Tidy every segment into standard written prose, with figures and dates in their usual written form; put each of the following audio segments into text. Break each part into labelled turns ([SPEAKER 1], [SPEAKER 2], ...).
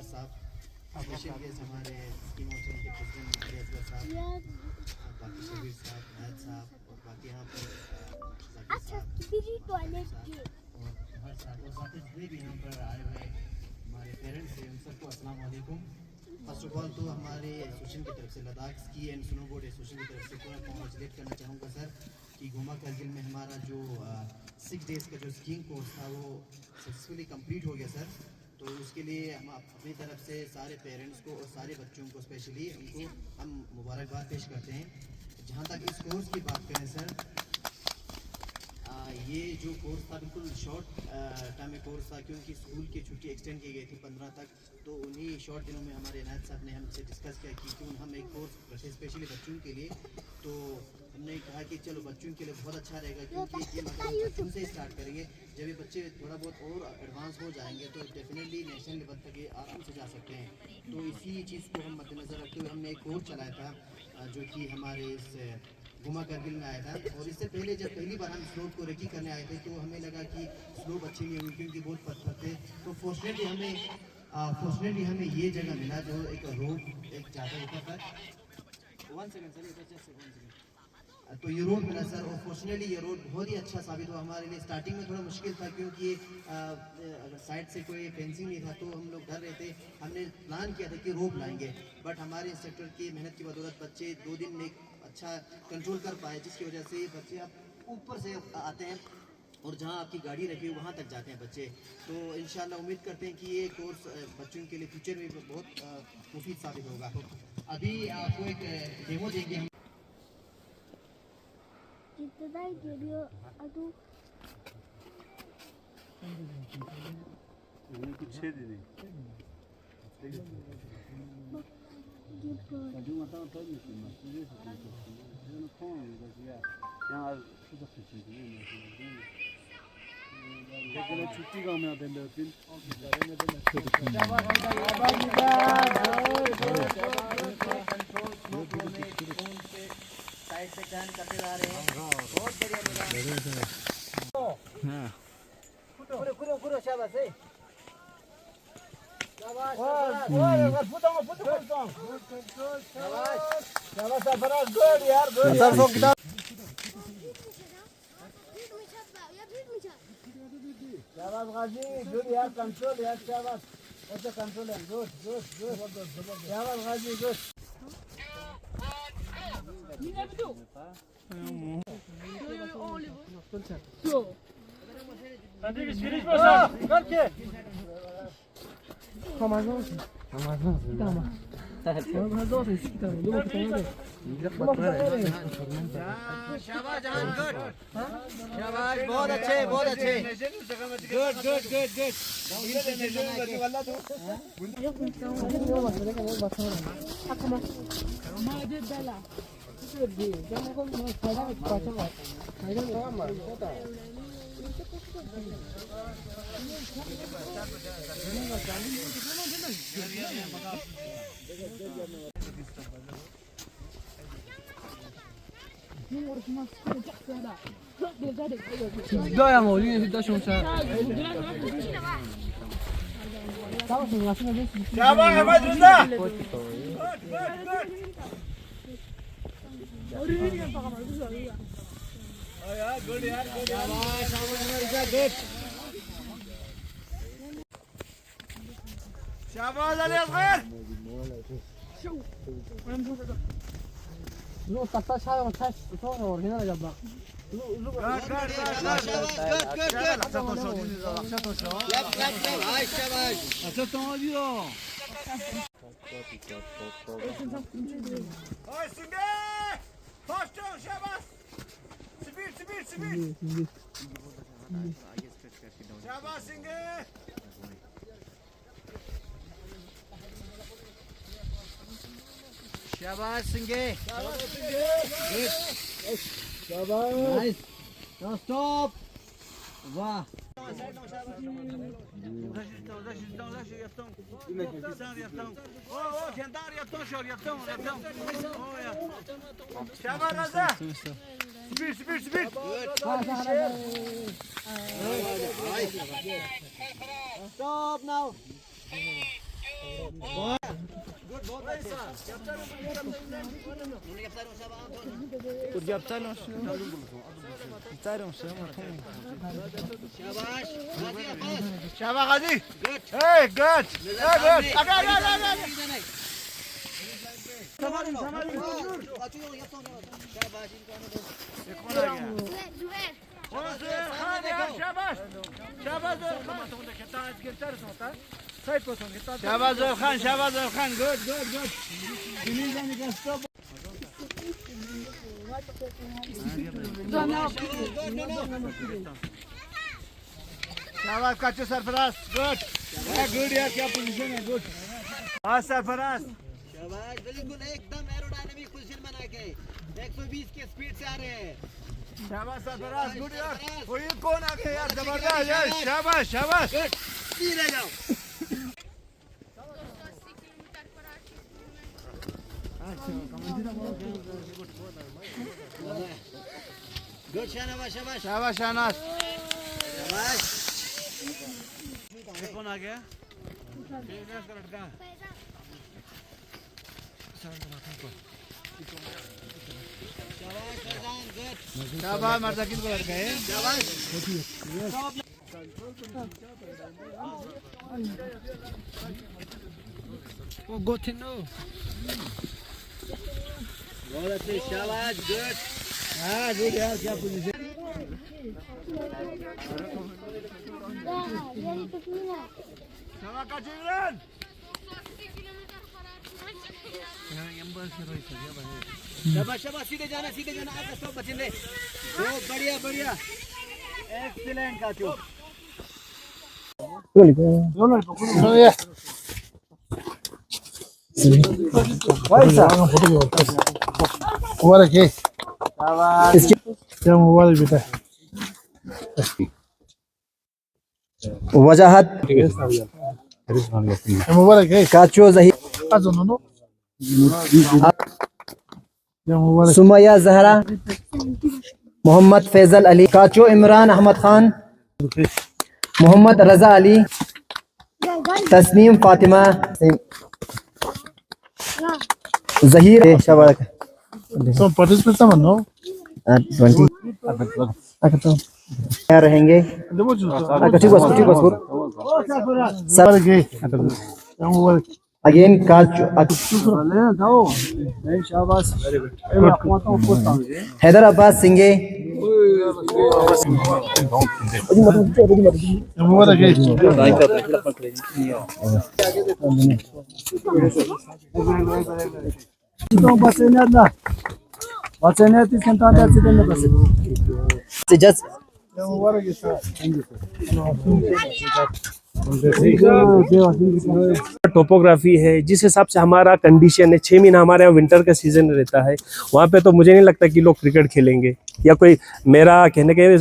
[SPEAKER 1] साहब, special guest हमारे scheme officer के प्रेसिडेंट असगर साहब, बाकी शबीर साहब, नायद साहब और बाकी यहाँ पर और हर साल और बाकी जितने भी यहाँ पर आए हुए हमारे पेरेंट्स हैं उन सबको अस्सलाम वालेकुम। फर्स्ट ऑफ ऑल तो हमारे एसोसिएशन की तरफ से Ladakh ski and snowboard association की तरफ से पूरा कॉन्ग्रेचुलेट करना चाहूँगा सर कि घुमा करगिल में हमारा जो 6 डेज़ का जो स्कीइंग कोर्स था वो सक्सेसफुली कंप्लीट हो गया सर। तो उसके लिए हम अपनी तरफ से सारे पेरेंट्स को और सारे बच्चों को स्पेशली उनको हम मुबारकबाद पेश करते हैं। जहाँ तक इस कोर्स की बात करें सर, ये जो कोर्स था बिल्कुल शॉर्ट टाइम में कोर्स था क्योंकि स्कूल की छुट्टी एक्सटेंड की गई थी 15 तक। तो उन्हीं शॉर्ट दिनों में हमारे नायद साहब ने हमसे डिस्कस किया कि क्यों हम एक कोर्स रखे स्पेशली बच्चों के लिए। तो हमने कहा कि चलो बच्चों के लिए बहुत अच्छा रहेगा क्योंकि ये मतलब बच्चों से स्टार्ट करेंगे। जब ये बच्चे थोड़ा बहुत और एडवांस हो जाएंगे तो डेफिनेटली नेशनल लेवल तक ये आराम से जा सकते हैं। तो इसी चीज़ को हम मद्देनज़र रखते हुए हमने एक कोर्स चलाया था जो कि हमारे इस घुमा करगिल में आया था। और इससे पहले जब पहली बार हम स्लोप को रेकी करने आए थे तो हमें लगा कि स्लोप अच्छी नहीं होंगी क्योंकि बहुत पत्थर थे। तो फॉर्चुनेटली हमें ये जगह मिला जो एक रोड एक ज़्यादा ऊपर था। 1 सेकंड सर, तो ये रोड मिला सर और फॉर्चुनेटली ये रोड बहुत ही अच्छा साबित हुआ हमारे लिए। स्टार्टिंग में थोड़ा मुश्किल था क्योंकि साइड से कोई फेंसिंग नहीं था तो हम लोग डर रहे थे। हमने प्लान किया था कि रोप लाएंगे बट हमारे इंस्ट्रक्टर की मेहनत की बदौलत बच्चे 2 दिन में अच्छा कंट्रोल कर पाए जिसकी वजह से बच्चे अब ऊपर से आते हैं और जहां आपकी गाड़ी रखी है वहां तक जाते हैं बच्चे। तो इंशाल्लाह उम्मीद करते हैं कि ये कोर्स बच्चों के लिए फ्यूचर में बहुत मुफीद साबित होगा। अभी आपको एक डेमो देंगे हम।
[SPEAKER 2] छुट्टी का मैं दिन
[SPEAKER 1] साइड से टर्न करते जा रहे हैं। बहुत बढ़िया खुरो शाबाश है।
[SPEAKER 2] शाबाश गाजी, गुड यार, कंट्रोल यार, शाबाश। अच्छा कंट्रोल है, गुड गुड गुड। शाबाश गाजी, गुड।
[SPEAKER 1] शाबाश जान, गुड शाबाश, बहुत अच्छे बहुत अच्छे, गुड गुड गुड गुड।
[SPEAKER 3] 진짜야 뭐 어디 진짜凶残。
[SPEAKER 2] शाबाश हमाद रुदा। गुड यार, गुड शाबाश गुड। शाबाश अली असगर।
[SPEAKER 3] 이거 딱딱 샤워 차 서서 해놔야 잡아.
[SPEAKER 1] शाबाश सिंगे,
[SPEAKER 2] शाबाश।
[SPEAKER 1] नाइस, नाउ स्टॉप, वाह।
[SPEAKER 2] शाबाश राजा। Speed speed speed.
[SPEAKER 1] Stop now.
[SPEAKER 2] शाबाश Ghazi hey good hey good शाबाश Zohar Khan good शाबाश काचू सरफराज गुड गुड यार क्या पोजीशन है गुड हाँ सरफराज
[SPEAKER 1] शाबाश बिल्कुल एकदम एरोडायनामिक पोजीशन बना के 120 के स्पीड से आ रहे हैं।
[SPEAKER 2] शाबाश सरफराज गुड यार वो ये कौन आ गया यार जबरदस्त यार शाबाश शाबाश
[SPEAKER 1] सीधे जाओ। गुड शाबाश शाबाश
[SPEAKER 2] शाबाश शानास
[SPEAKER 1] शाबाश।
[SPEAKER 2] ये कौन आ गया फिटनेस का लड़का
[SPEAKER 1] शाबाश फरजान गुड।
[SPEAKER 2] शाबाश मर्दाकिन का लड़का है
[SPEAKER 1] शाबाश
[SPEAKER 3] वो गोथिनो
[SPEAKER 1] बहुत अच्छे शाबाश गुड।
[SPEAKER 2] हाँ गुड यार क्या पोजीशन शाबाश का जीवन
[SPEAKER 1] शाबाश शाबाश सीधे जाना आपका स्टॉप बचने दे। बहुत बढ़िया बढ़िया एक्सीलेंट काचू।
[SPEAKER 2] मुबारक है क्या मुबारक बेटा
[SPEAKER 4] वजाहत
[SPEAKER 2] मुबारक है
[SPEAKER 4] काचो जही सुमैया जहरा मोहम्मद फैजल अली काचो इमरान अहमद खान मोहम्मद रजा अली तस्नीम फातिमा जहीर शबाक
[SPEAKER 2] तो पार्टिसिपेट मनो
[SPEAKER 4] 20 क्या रहेंगे अगेन हैदर अब्बास सिंगे जस्ट
[SPEAKER 5] टोपोग्राफी है जिस हिसाब से हमारा कंडीशन है 6 महीना हमारे यहाँ विंटर का सीजन रहता है। वहाँ पे तो मुझे नहीं लगता कि लोग क्रिकेट खेलेंगे या कोई मेरा कहने के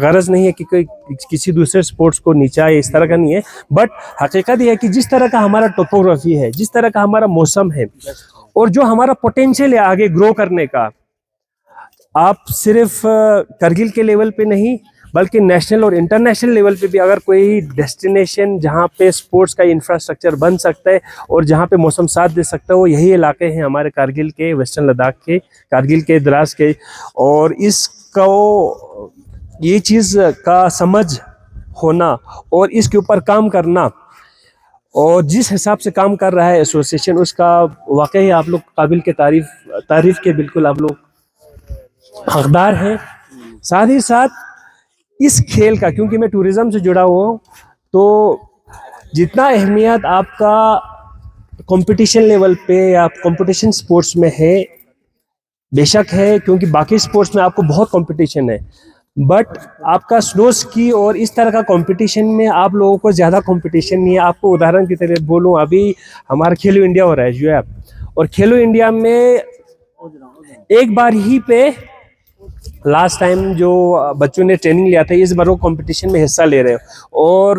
[SPEAKER 5] गरज नहीं है कि कोई किसी दूसरे स्पोर्ट्स को नीचा है, इस तरह का नहीं है। बट हकीकत ये है कि जिस तरह का हमारा टोपोग्राफी है, जिस तरह का हमारा मौसम है और जो हमारा पोटेंशियल है आगे ग्रो करने का, आप सिर्फ करगिल के लेवल पे नहीं बल्कि नेशनल और इंटरनेशनल लेवल पे भी अगर कोई डेस्टिनेशन जहाँ पे स्पोर्ट्स का इंफ्रास्ट्रक्चर बन सकता है और जहाँ पे मौसम साथ दे सकता है वो यही इलाके हैं हमारे कारगिल के, वेस्टर्न लद्दाख के, कारगिल के, द्रास के। और इसको ये चीज़ का समझ होना और इसके ऊपर काम करना और जिस हिसाब से काम कर रहा है एसोसिएशन, उसका वाकई आप लोग काबिल के तारीफ के बिल्कुल आप लोग हकदार हैं। साथ ही साथ इस खेल का, क्योंकि मैं टूरिज्म से जुड़ा हुआ हूँ, तो जितना अहमियत आपका कंपटीशन लेवल पे या कंपटीशन स्पोर्ट्स में है, बेशक है, क्योंकि बाकी स्पोर्ट्स में आपको बहुत कंपटीशन है, बट आपका स्नो स्की और इस तरह का कंपटीशन में आप लोगों को ज़्यादा कंपटीशन नहीं है। आपको उदाहरण की तरह बोलूँ, अभी हमारा खेलो इंडिया हो रहा है जो है, और खेलो इंडिया में एक बार ही पे लास्ट टाइम जो बच्चों ने ट्रेनिंग लिया था, इस बार वो कंपटीशन में हिस्सा ले रहे हो। और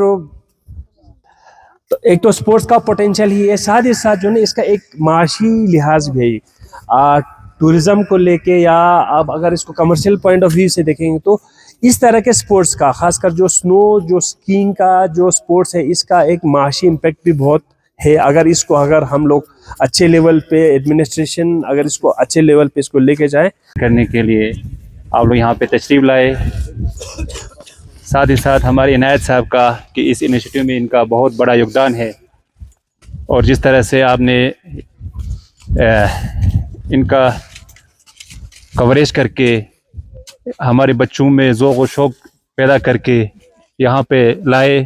[SPEAKER 5] तो एक तो स्पोर्ट्स का पोटेंशियल ही है, साथ ही साथ जो है इसका एक माशी लिहाज भी है टूरिज्म को लेके, या आप अगर इसको कमर्शियल पॉइंट ऑफ व्यू से देखेंगे तो इस तरह के स्पोर्ट्स का, खासकर जो स्नो, जो स्कीइंग का जो स्पोर्ट्स है, इसका एक माशी इम्पैक्ट भी बहुत है। अगर हम लोग अच्छे लेवल पे एडमिनिस्ट्रेशन अगर इसको अच्छे लेवल पे इसको लेके जाए
[SPEAKER 6] करने के लिए आप लोग यहाँ पे तशरीफ़ लाए। साथ ही साथ हमारे इनायत साहब का कि इस इनिशिएटिव में इनका बहुत बड़ा योगदान है, और जिस तरह से आपने इनका कवरेज करके हमारे बच्चों में ज़ौक़ व शौक़ पैदा करके यहाँ पे लाए,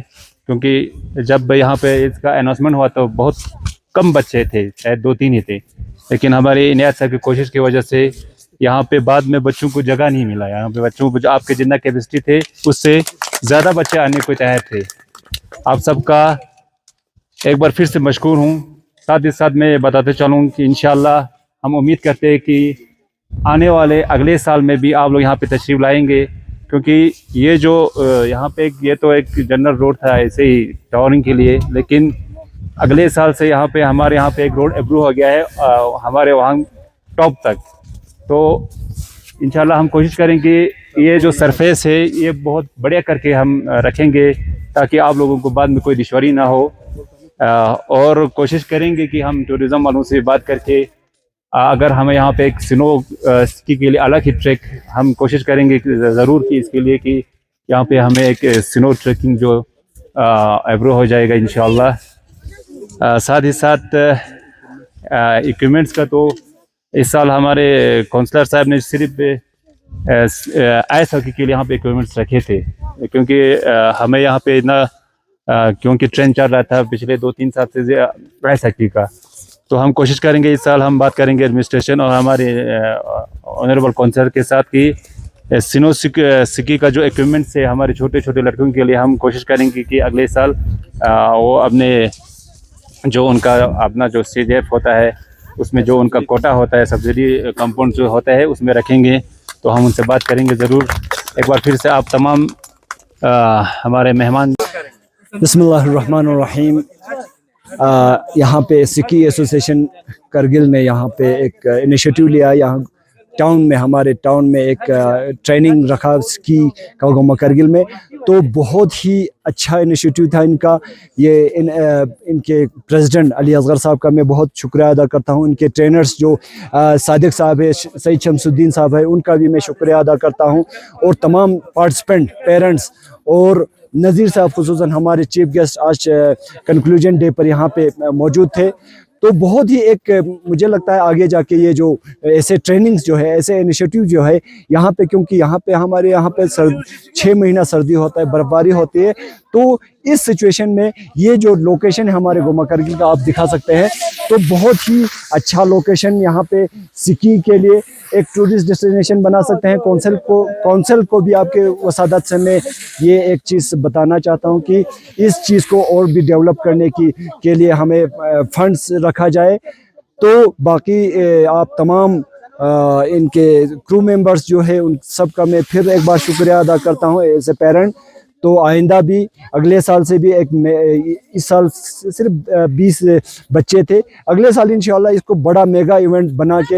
[SPEAKER 6] क्योंकि जब यहाँ पे इसका अनाउंसमेंट हुआ तो बहुत कम बच्चे थे, शायद 2-3 ही थे, लेकिन हमारे इनायत साहब की कोशिश की वजह से यहाँ पे बाद में बच्चों को जगह नहीं मिला। यहाँ पे बच्चों को जो आपके जितना कैपेसिटी थे उससे ज़्यादा बच्चे आने को तैयार थे। आप सबका एक बार फिर से मशकूर हूँ। साथ ही साथ मैं बताते चलूँ कि इंशाअल्लाह हम उम्मीद करते हैं कि आने वाले अगले साल में भी आप लोग यहाँ पे तशरीफ़ लाएंगे, क्योंकि ये जो यहाँ पे ये तो एक जनरल रोड था ऐसे ही टावरिंग के लिए, लेकिन अगले साल से हमारे यहाँ पे एक रोड अप्रूव हो गया है हमारे वहाँ टॉप तक। तो इंशाल्लाह हम कोशिश करेंगे ये जो सरफेस है ये बहुत बढ़िया करके हम रखेंगे, ताकि आप लोगों को बाद में कोई दुश्वारी ना हो। और कोशिश करेंगे कि हम टूरिज़म वालों से बात करके अगर हमें यहाँ पे एक स्नो स्की के लिए अलग ही ट्रैक हम कोशिश करेंगे ज़रूर कि इसके लिए कि यहाँ पे हमें एक स्नो ट्रैकिंग जो अप्रूव हो जाएगा इंशाअल्लाह। साथ ही साथ इक्विपमेंट्स का तो इस साल हमारे काउंसलर साहब ने सिर्फ आइस हॉकी के लिए यहाँ पे इक्विपमेंट्स रखे थे, क्योंकि हमें यहाँ पे इतना क्योंकि ट्रेंड चल रहा था पिछले 2-3 साल से आइस हॉकी का, तो हम कोशिश करेंगे इस साल हम बात करेंगे एडमिनिस्ट्रेशन और हमारे ऑनरेबल काउंसलर के साथ कि स्नो स्की का जो इक्विपमेंट्स है हमारे छोटे छोटे लड़कों के लिए हम कोशिश करेंगे कि अगले साल वो अपने जो उनका अपना जो CJF होता है उसमें जो उनका कोटा होता है, सब्सिडी कंपाउंड जो होता है उसमें रखेंगे। तो हम उनसे बात करेंगे ज़रूर। एक बार फिर से आप तमाम हमारे मेहमान।
[SPEAKER 2] बिस्मिल्लाहिर्रहमानिर्रहीम। यहाँ पे सिकी एसोसिएशन करगिल ने यहाँ पे एक इनिशिएटिव लिया। यहाँ टाउन में हमारे टाउन में एक ट्रेनिंग रखा स्की का गोमा करगिल में, तो बहुत ही अच्छा इनिशिएटिव था इनका। ये इनके प्रेसिडेंट अली असगर साहब का मैं बहुत शुक्रिया अदा करता हूँ। इनके ट्रेनर्स जो सादिक साहब है, सईद शमसुद्दीन साहब है, उनका भी मैं शुक्रिया अदा करता हूँ। और तमाम पार्टिसिपेंट, पेरेंट्स और नज़ीर साहब खुसूसन हमारे चीफ गेस्ट आज कंक्लूजन डे पर यहाँ पे मौजूद थे। तो बहुत ही एक मुझे लगता है आगे जाके ये जो ऐसे ट्रेनिंग्स जो है, ऐसे इनिशिएटिव जो है यहाँ पे, क्योंकि यहाँ पे हमारे यहाँ पे 6 महीना सर्दी होता है, बर्फबारी होती है, तो इस सिचुएशन में ये जो लोकेशन है हमारे गोमा करगिल का आप दिखा सकते हैं, तो बहुत ही अच्छा लोकेशन यहाँ पे सिकी के लिए एक टूरिस्ट डेस्टिनेशन बना सकते हैं। काउंसिल को भी आपके वसादत से मैं ये एक चीज़ बताना चाहता हूँ कि इस चीज़ को और भी डेवलप करने के लिए हमें फंड्स रखा जाए। तो बाकी आप तमाम इनके क्रू मेंबर्स जो है उन सब का मैं फिर एक बार शुक्रिया अदा करता हूँ एज ए पेरेंट। तो आइंदा भी अगले साल से भी इस साल सिर्फ 20 बच्चे थे, अगले साल इंशाल्लाह इसको बड़ा मेगा इवेंट बना के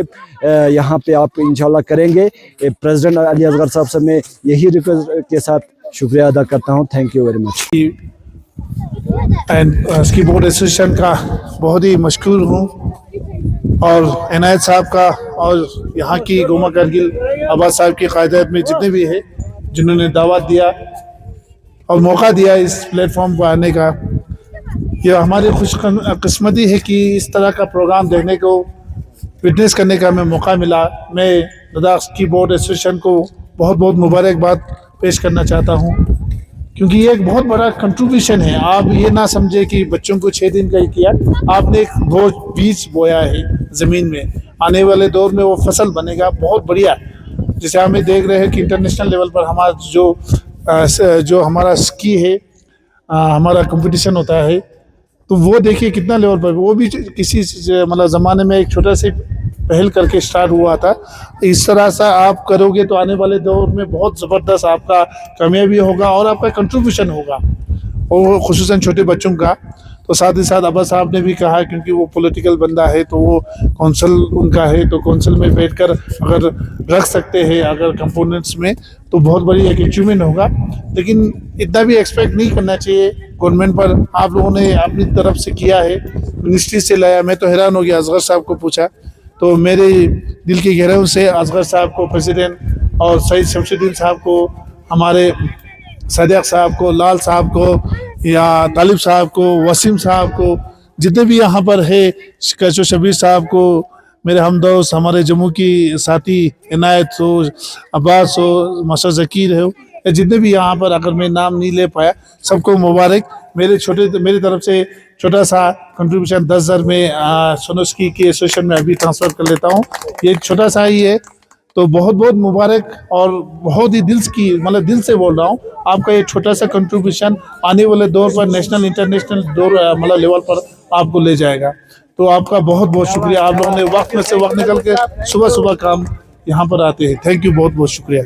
[SPEAKER 2] यहाँ पे आप इंशाल्लाह करेंगे। प्रेसिडेंट अली असगर साहब से मैं यही रिक्वेस्ट के साथ शुक्रिया अदा करता हूँ। Thank you very much.
[SPEAKER 7] And ski board association का बहुत ही मशकूर हूँ, और इनायत साहब का और यहाँ की गोमा करगिल अब्बास साहब की क़यादत में जितने भी है जिन्होंने दावत दिया और मौका दिया इस प्लेटफॉर्म पर आने का। ये हमारी खुशकिस्मती है कि इस तरह का प्रोग्राम देखने को, विटनेस करने का हमें मौका मिला। मैं लद्दाख स्की बोर्ड एसोसिएशन को बहुत बहुत मुबारकबाद पेश करना चाहता हूँ, क्योंकि ये एक बहुत बड़ा कंट्रीब्यूशन है। आप ये ना समझे कि बच्चों को 6 दिन का ही किया, आपने एक बीज बोया है ज़मीन में, आने वाले दौर में वो फसल बनेगा बहुत बढ़िया। जैसे हमें देख रहे हैं कि इंटरनेशनल लेवल पर हमारा जो हमारा स्की है, हमारा कंपटीशन होता है, तो वो देखिए कितना लेवल पर, वो भी किसी मतलब ज़माने में एक छोटा से पहल करके स्टार्ट हुआ था। इस तरह से आप करोगे तो आने वाले दौर में बहुत ज़बरदस्त आपका कामयाबी होगा और आपका कंट्रीब्यूशन होगा, और खुसूसन छोटे बच्चों का। तो साथ ही साथ अब्बास साहब ने भी कहा क्योंकि वो पॉलिटिकल बंदा है तो वो कौंसल उनका है तो कौंसल में बैठकर अगर रख सकते हैं अगर कंपोनेंट्स में तो बहुत बड़ी एक अचीवमेंट होगा। लेकिन इतना भी एक्सपेक्ट नहीं करना चाहिए गवर्नमेंट पर। आप लोगों ने अपनी तरफ से किया है, मिनिस्ट्री से लाया। मैं तो हैरान हो गया, असगर साहब को पूछा तो मेरे दिल की गहराइयों से असगर साहब को, प्रेसिडेंट, और सईद शमशुद्दीन साहब को, हमारे सदिक साहब को, लाल साहब को, या तालिब साहब को, वसीम साहब को, जितने भी यहाँ पर है, कैशो शबीर साहब को, मेरे हमदोस्त, हमारे जम्मू की साथी इनायत हो, अब्बास हो, मसर ज़कीर हो, जितने भी यहाँ पर, अगर मैं नाम नहीं ले पाया सबको मुबारक। मेरी तरफ से छोटा सा कंट्रीब्यूशन 10,000 में सोनोस्की के एसोसिएशन में अभी ट्रांसफ़र कर लेता हूँ। ये एक छोटा सा ही है, तो बहुत बहुत मुबारक और बहुत ही दिल से बोल रहा हूँ। आपका ये छोटा सा कंट्रीब्यूशन आने वाले दौर पर नेशनल इंटरनेशनल दौर लेवल पर आपको ले जाएगा। तो आपका बहुत बहुत शुक्रिया। आप लोगों ने वक्त में से वक्त निकल के सुबह सुबह काम यहाँ पर आते हैं। थैंक यू, बहुत बहुत शुक्रिया।